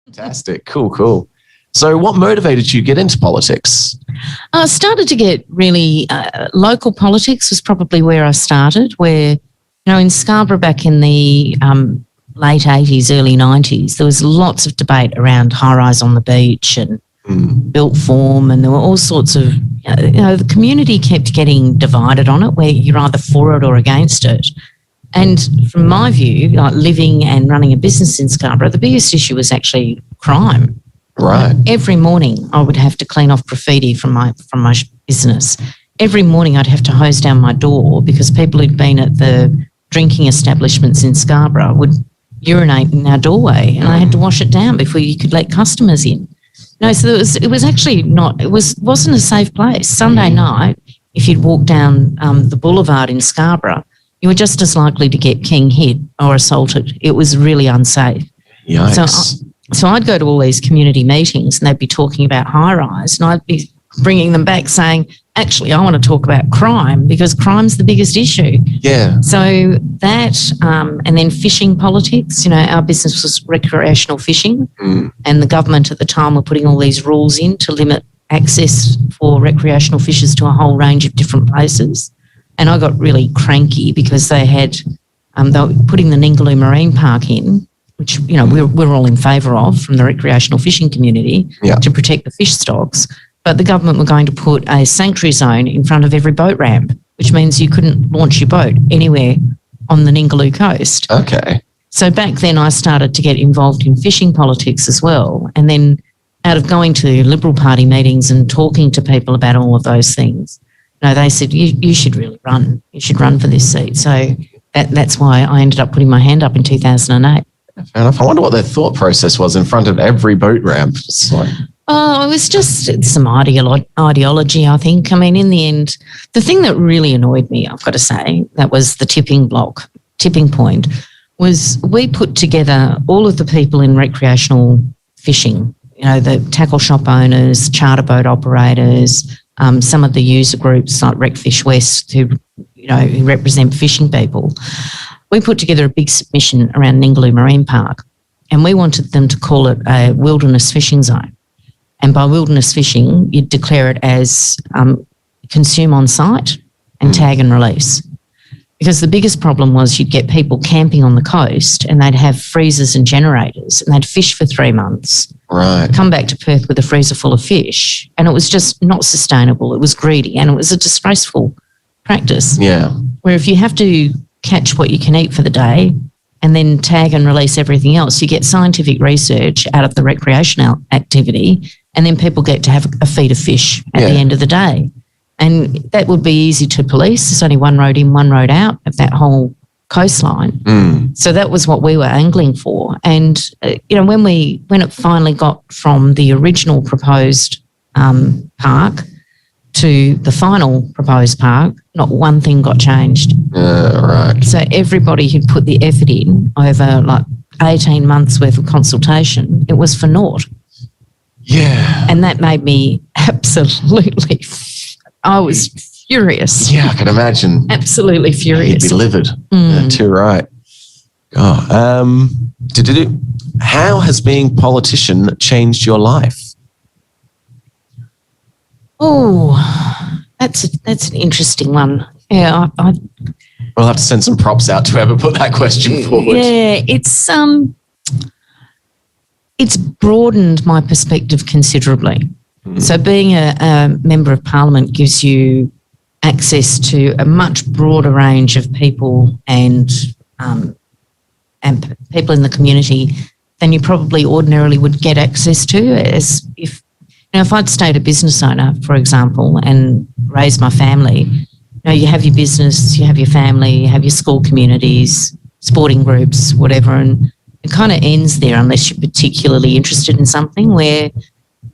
Fantastic. Cool. So what motivated you to get into politics? I started to get really local politics was probably where I started, where, in Scarborough back in the late 80s, early 90s, there was lots of debate around high-rise on the beach and built form, and there were all sorts of, the community kept getting divided on it, where you're either for it or against it. And from my view, like living and running a business in Scarborough, the biggest issue was actually crime. Right. Every morning I would have to clean off graffiti from my business. Every morning I'd have to hose down my door because people who'd been at the drinking establishments in Scarborough would urinate in our doorway, and I had to wash it down before you could let customers in. So it was actually wasn't a safe place. Sunday night, if you'd walk down the boulevard in Scarborough, you were just as likely to get king hit or assaulted. It was really unsafe. Yikes. So I'd go to all these community meetings and they'd be talking about high-rise, and I'd be bringing them back saying, actually, I want to talk about crime because crime's the biggest issue. Yeah. So that, and then fishing politics, our business was recreational fishing, and the government at the time were putting all these rules in to limit access for recreational fishers to a whole range of different places. And I got really cranky because they were putting the Ningaloo Marine Park in, which, we're all in favour of from the recreational fishing community to protect the fish stocks. But the government were going to put a sanctuary zone in front of every boat ramp, which means you couldn't launch your boat anywhere on the Ningaloo coast. Okay. So back then I started to get involved in fishing politics as well. And then out of going to Liberal Party meetings and talking to people about all of those things, they said, you should really run. You should run for this seat. So that's why I ended up putting my hand up in 2008. Fair enough. I wonder what their thought process was in front of every boat ramp. It was just some ideology, I think. I mean, in the end, the thing that really annoyed me, I've got to say, that was the tipping point, was we put together all of the people in recreational fishing, the tackle shop owners, charter boat operators, some of the user groups like Recfish West who represent fishing people. We put together a big submission around Ningaloo Marine Park, and we wanted them to call it a wilderness fishing zone. And by wilderness fishing, you'd declare it as consume on site and tag and release. Because the biggest problem was you'd get people camping on the coast and they'd have freezers and generators and they'd fish for 3 months, come back to Perth with a freezer full of fish, and it was just not sustainable. It was greedy and it was a disgraceful practice. Yeah. Where if you have to catch what you can eat for the day and then tag and release everything else, you get scientific research out of the recreational activity, and then people get to have a feed of fish at the end of the day. And that would be easy to police. There's only one road in, one road out of that whole coastline. So that was what we were angling for. And, when it finally got from the original proposed park to the final proposed park, not one thing got changed. Right. So everybody who'd put the effort in over like 18 months worth of consultation, it was for naught. Yeah. And that made me absolutely, I was furious. Yeah, I can imagine. Absolutely furious. You'd be livid. Too right. Oh, how has being a politician changed your life? Oh, that's an interesting one. Yeah, We'll have to send some props out to whoever put that question forward. Yeah, it's broadened my perspective considerably. So being a member of Parliament gives you access to a much broader range of people and people in the community than you probably ordinarily would get access to. As if I'd stayed a business owner, for example, and raised my family, you have your business, you have your family, you have your school communities, sporting groups, whatever, and it kind of ends there unless you're particularly interested in something. Where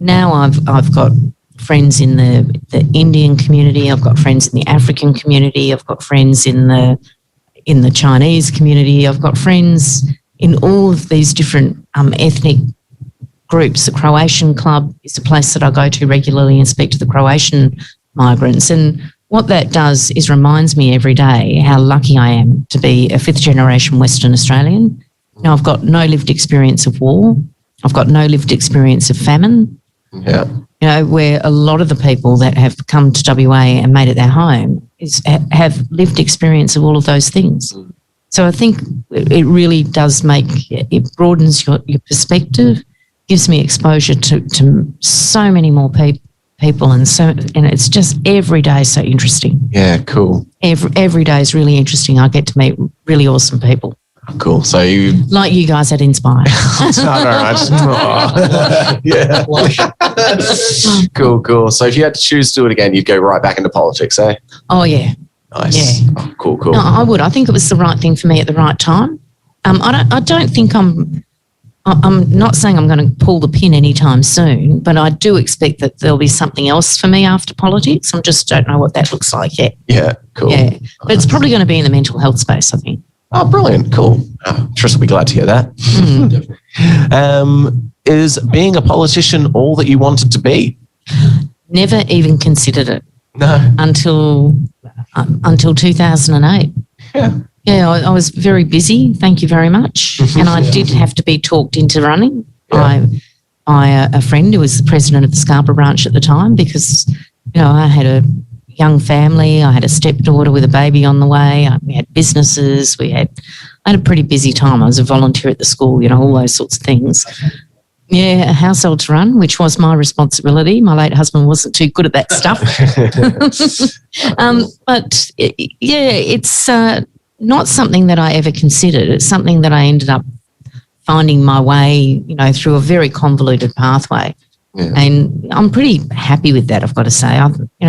now I've got friends in the Indian community, I've got friends in the African community, I've got friends in the Chinese community, I've got friends in all of these different ethnic groups. The Croatian Club is a place that I go to regularly and speak to the Croatian migrants. And what that does is reminds me every day how lucky I am to be a fifth generation Western Australian. Now, I've got no lived experience of war. I've got no lived experience of famine. Yeah. Where a lot of the people that have come to WA and made it their home have lived experience of all of those things. So I think it really does it broadens your perspective, gives me exposure to so many more people, and it's just every day so interesting. Yeah, cool. Every day is really interesting. I get to meet really awesome people. Cool. So like you guys at Inspire. Yeah. Cool. So if you had to choose to do it again, you'd go right back into politics, eh? Oh yeah. Nice. Yeah. Oh, cool. No, I would. I think it was the right thing for me at the right time. I don't think I'm not saying I'm going to pull the pin anytime soon, but I do expect that there'll be something else for me after politics. I just don't know what that looks like yet. Yeah, cool. Yeah, but it's probably going to be in the mental health space, I think. Oh, brilliant. Cool. Trish will be glad to hear that. Is being a politician all that you wanted to be? Never even considered it. No. Until 2008. Yeah. Yeah, I was very busy. Thank you very much. And I did have to be talked into running by a friend who was the president of the Scarborough branch at the time, because, I had a young family. I had a stepdaughter with a baby on the way. We had businesses. I had a pretty busy time. I was a volunteer at the school, all those sorts of things. Yeah, a household to run, which was my responsibility. My late husband wasn't too good at that stuff. But it's not something that I ever considered. It's something that I ended up finding my way, through a very convoluted pathway. Yeah. And I'm pretty happy with that, I've got to say.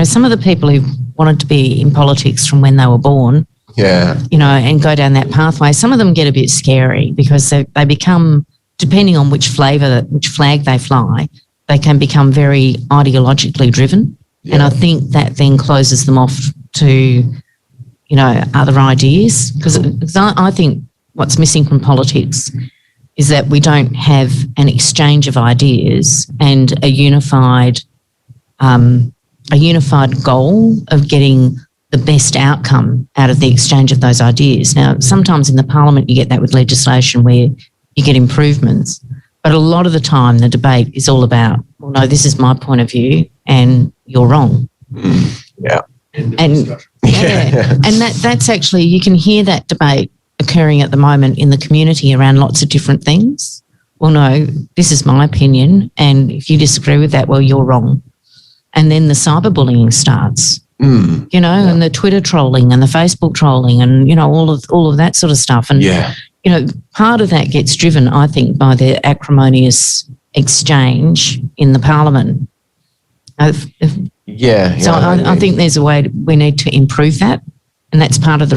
Some of the people who wanted to be in politics from when they were born, and go down that pathway, some of them get a bit scary because they become, depending on which flag they fly, they can become very ideologically driven. Yeah. And I think that then closes them off to, other ideas. Because I think what's missing from politics is that we don't have an exchange of ideas and a unified goal of getting the best outcome out of the exchange of those ideas. Now, sometimes in the parliament you get that with legislation where you get improvements, but a lot of the time the debate is all about, well, no, this is my point of view and you're wrong. Yeah. And that's actually, you can hear that debate occurring at the moment in the community around lots of different things. Well, no, this is my opinion, and if you disagree with that, well, you're wrong. And then the cyberbullying starts, and the Twitter trolling and the Facebook trolling and, all of that sort of stuff. And, part of that gets driven, I think, by the acrimonious exchange in the parliament. So I think there's a way we need to improve that. And that's part of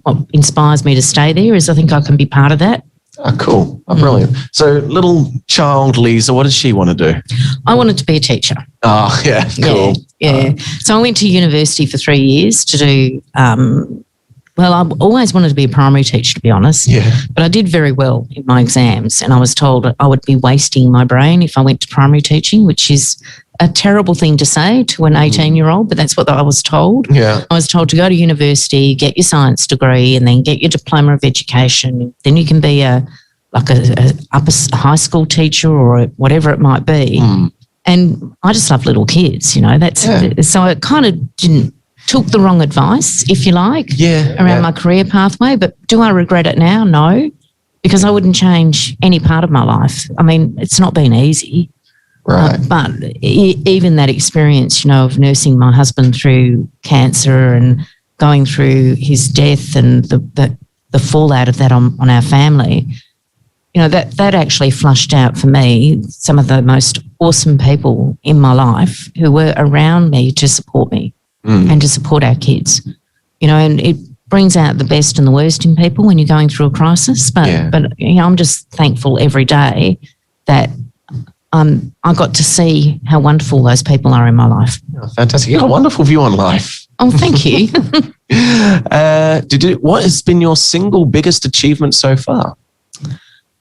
what inspires me to stay there, is I think I can be part of that. Oh, cool. Oh, brilliant. So little child Liza, what does she want to do? I wanted to be a teacher. Oh, yeah, cool. Yeah. So I went to university for 3 years to do, I always wanted to be a primary teacher, to be honest. Yeah. But I did very well in my exams, and I was told I would be wasting my brain if I went to primary teaching, which is a terrible thing to say to an 18-year-old, but that's what I was told. Yeah. I was told to go to university, get your science degree, and then get your diploma of education. Then you can be a upper high school teacher or whatever it might be. And I just love little kids, so I kind of took the wrong advice, if you like, around my career pathway. But do I regret it now? No, because I wouldn't change any part of my life. I mean, it's not been easy. Right. But even that experience, of nursing my husband through cancer and going through his death and the fallout of that on our family, that actually flushed out for me some of the most awesome people in my life who were around me to support me and to support our kids. And it brings out the best and the worst in people when you're going through a crisis. But I'm just thankful every day that I got to see how wonderful those people are in my life. Oh, fantastic. You have a wonderful view on life. Oh, thank you. What has been your single biggest achievement so far?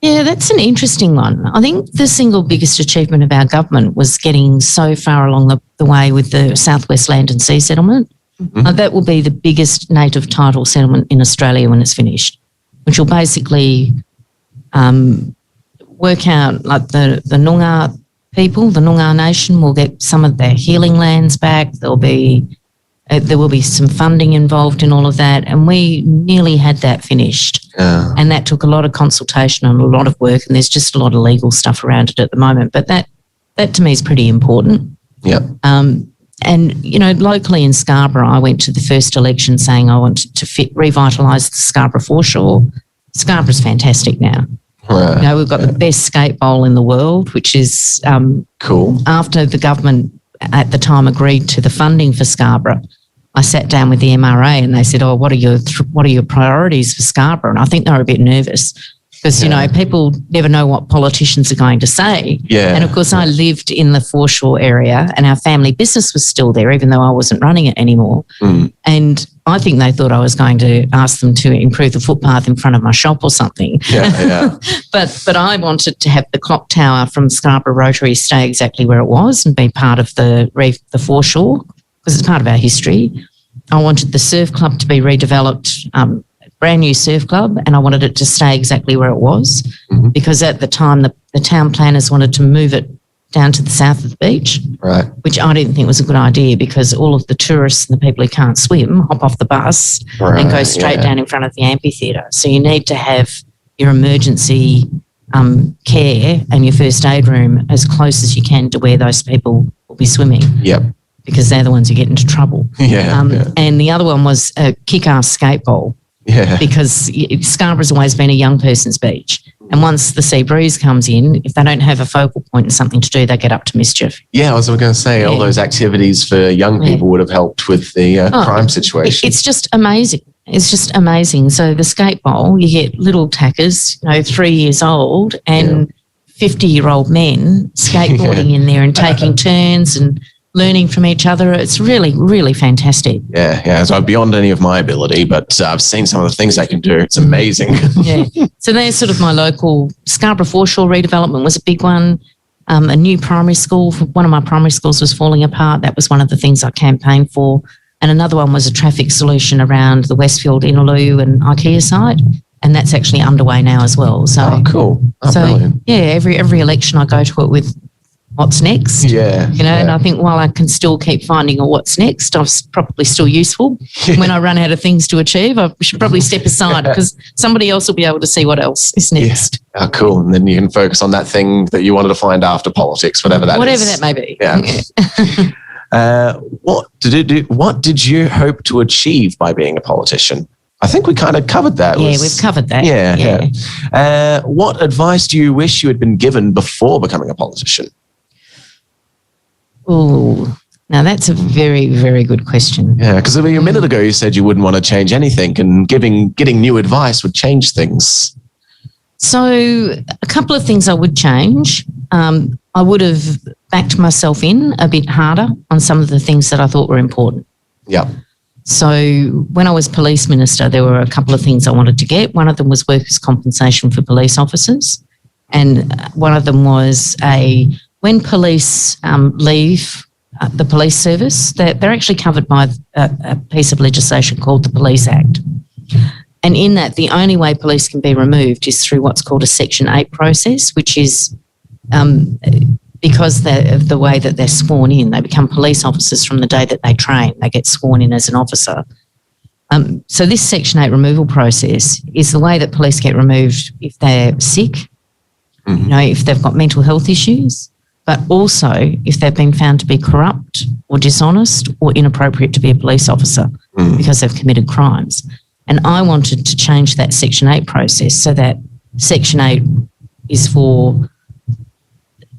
Yeah, that's an interesting one. I think the single biggest achievement of our government was getting so far along the way with the Southwest Land and Sea Settlement. That will be the biggest native title settlement in Australia when it's finished, which will basically work out, like the Noongar people, the Noongar Nation will get some of their healing lands back. There will be some funding involved in all of that, and we nearly had that finished. Yeah. And that took a lot of consultation and a lot of work, and there's just a lot of legal stuff around it at the moment. But that to me is pretty important. Yeah. And, locally in Scarborough, I went to the first election saying I wanted to revitalise the Scarborough foreshore. Scarborough's fantastic now. Right. We've got the best skate bowl in the world, which is cool. After the government at the time agreed to the funding for Scarborough, I sat down with the MRA and they said, "Oh, what are your priorities for Scarborough?" And I think they were a bit nervous because, people never know what politicians are going to say. Yeah. And, of course, I lived in the foreshore area and our family business was still there, even though I wasn't running it anymore. Mm. And I think they thought I was going to ask them to improve the footpath in front of my shop or something. Yeah. But I wanted to have the clock tower from Scarborough Rotary stay exactly where it was and be part of the foreshore because it's part of our history. I wanted the surf club to be redeveloped, brand new surf club, and I wanted it to stay exactly where it was because at the time the town planners wanted to move it down to the south of the beach, right? Which I didn't think was a good idea because all of the tourists and the people who can't swim hop off the bus and go straight down in front of the amphitheatre. So you need to have your emergency care and your first aid room as close as you can to where those people will be swimming. Yep. Because they're the ones who get into trouble. And the other one was a kick-ass skate bowl. Yeah. Because Scarborough's always been a young person's beach. And once the sea breeze comes in, if they don't have a focal point and something to do, they get up to mischief. Yeah, I was going to say, all those activities for young people would have helped with the crime situation. It's just amazing. It's just amazing. So the skate bowl, you get little tackers, 3 years old and 50-year-old men skateboarding in there and taking turns and learning from each other. It's really, really fantastic. Yeah. So beyond any of my ability, but I've seen some of the things they can do. It's amazing. Yeah. So there's sort of my local Scarborough foreshore redevelopment was a big one. A new primary school, one of my primary schools was falling apart. That was one of the things I campaigned for. And another one was a traffic solution around the Westfield, Innaloo and IKEA site. And that's actually underway now as well. So, cool. Brilliant. Yeah, every election I go to it with what's next. Yeah. And I think while I can still keep finding a what's next, I'm probably still useful. When I run out of things to achieve, I should probably step aside because somebody else will be able to see what else is next. Yeah. Oh, cool. And then you can focus on that thing that you wanted to find after politics, whatever that is. Whatever that may be. Yeah. What did you hope to achieve by being a politician? I think we kind of covered that. We've covered that. Yeah. What advice do you wish you had been given before becoming a politician? Oh, now that's a very, very good question. Yeah, because a minute ago you said you wouldn't want to change anything and getting new advice would change things. So a couple of things I would change. I would have backed myself in a bit harder on some of the things that I thought were important. Yeah. So when I was police minister, there were a couple of things I wanted to get. One of them was workers' compensation for police officers. And one of them was when police leave the police service, they're actually covered by a piece of legislation called the Police Act. And in that, the only way police can be removed is through what's called a Section 8 process, which is because of the way that they're sworn in. They become police officers from the day that they train. They get sworn in as an officer. So this Section 8 removal process is the way that police get removed if they're sick, if they've got mental health issues, but also if they've been found to be corrupt or dishonest or inappropriate to be a police officer because they've committed crimes. And I wanted to change that Section 8 process so that Section 8 is for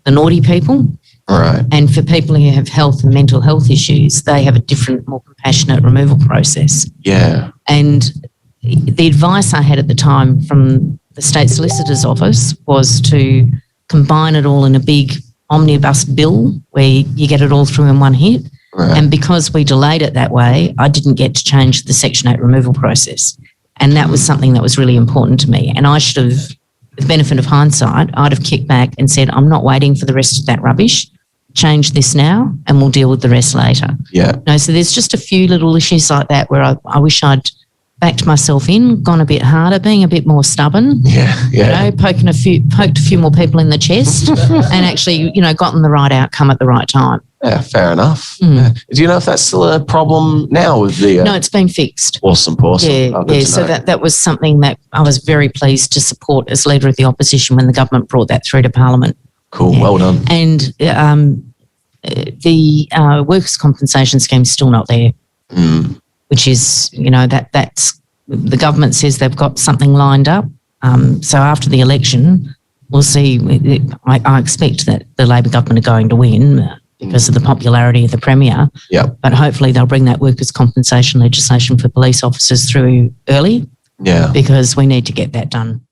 the naughty people. Right. And for people who have health and mental health issues, they have a different, more compassionate removal process. Yeah. And the advice I had at the time from the State Solicitor's Office was to combine it all in a big omnibus bill where you get it all through in one hit. Right. And because we delayed it that way, I didn't get to change the Section 8 removal process. And that was something that was really important to me. And I should have, with the benefit of hindsight, I'd have kicked back and said, I'm not waiting for the rest of that rubbish. Change this now and we'll deal with the rest later. Yeah. So there's just a few little issues like that where I wish I'd backed myself in, gone a bit harder, being a bit more stubborn. Yeah. You know, poked a few more people in the chest, and actually, gotten the right outcome at the right time. Yeah, fair enough. Yeah. Do you know if that's still a problem now with the... No, it's been fixed. Awesome. Yeah. So that was something that I was very pleased to support as Leader of the Opposition when the government brought that through to Parliament. Cool, well done. And the workers' compensation scheme is still not there, which is, that's the government says they've got something lined up. So after the election, we'll see. I expect that the Labor government are going to win because of the popularity of the Premier. Yeah. But hopefully they'll bring that workers' compensation legislation for police officers through early. Yeah. Because we need to get that done.